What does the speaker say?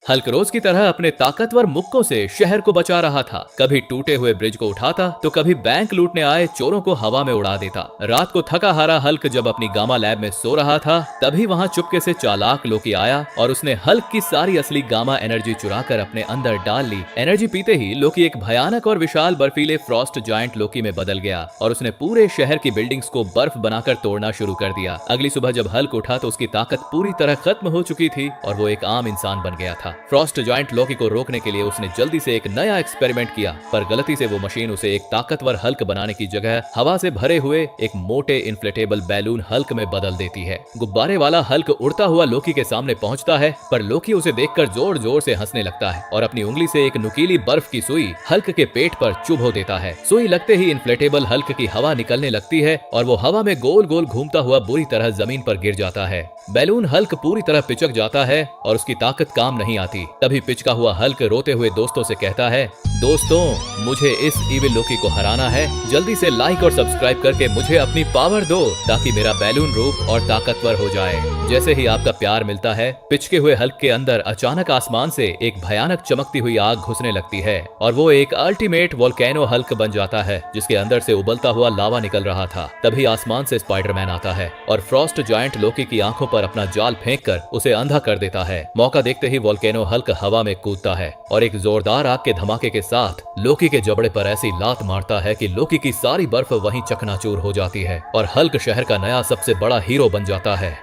Hulk रोज की तरह अपने ताकतवर मुक्कों से शहर को बचा रहा था। कभी टूटे हुए ब्रिज को उठाता तो कभी बैंक लूटने आए चोरों को हवा में उड़ा देता। रात को थका हारा हल्क जब अपनी गामा लैब में सो रहा था, तभी वहां चुपके से चालाक लोकी आया और उसने हल्क की सारी असली गामा एनर्जी चुराकर अपने अंदर डाल ली। एनर्जी पीते ही लोकी एक भयानक और विशाल बर्फीले फ्रॉस्ट जायंट लोकी में बदल गया और उसने पूरे शहर की बिल्डिंग्स को बर्फ बनाकर तोड़ना शुरू कर दिया। अगली सुबह जब हल्क उठा तो उसकी ताकत पूरी तरह खत्म हो चुकी थी और वो एक आम इंसान बन गया था। फ्रॉस्ट जायंट लोकी को रोकने के लिए उसने जल्दी से एक नया एक्सपेरिमेंट किया, पर गलती से वो मशीन उसे एक ताकतवर हल्क बनाने की जगह हवा से भरे हुए एक मोटे इन्फ्लेटेबल बैलून हल्क में बदल देती है। गुब्बारे वाला हल्क उड़ता हुआ लोकी के सामने पहुंचता है, पर लोकी उसे देखकर जोर जोर से हंसने लगता है और अपनी उंगली से एक नुकीली बर्फ की सुई हल्क के पेट पर चुभो देता है। सुई लगते ही इन्फ्लेटेबल हल्क की हवा निकलने लगती है और वो हवा में गोल गोल घूमता हुआ बुरी तरह जमीन पर गिर जाता है। बैलून हल्क पूरी तरह पिचक जाता है और उसकी ताकत काम नहीं आती। तभी पिचका हुआ हल्क रोते हुए दोस्तों से कहता है, दोस्तों मुझे इस इविल लोकी को हराना है। जल्दी से लाइक और सब्सक्राइब करके मुझे अपनी पावर दो ताकि मेरा बैलून रूप और ताकतवर हो जाए। जैसे ही आपका प्यार मिलता है, पिचके हुए हल्क के अंदर अचानक आसमान से एक भयानक चमकती हुई आग घुसने लगती है और वो एक अल्टीमेट वोल्केनो हल्क बन जाता है जिसके अंदर से उबलता हुआ लावा निकल रहा था। तभी आसमान से स्पाइडरमैन आता है और फ्रॉस्ट जायंट लोकी की आंखों पर अपना जाल फेंककर उसे अंधा कर देता है। मौका देखते ही वोल्केनो हल्क हवा में कूदता है और एक जोरदार आग के धमाके के साथ लोकी के जबड़े पर ऐसी लात मारता है कि लोकी की सारी बर्फ वहीं चकनाचूर हो जाती है और हल्क शहर का नया सबसे बड़ा हीरो बन जाता है।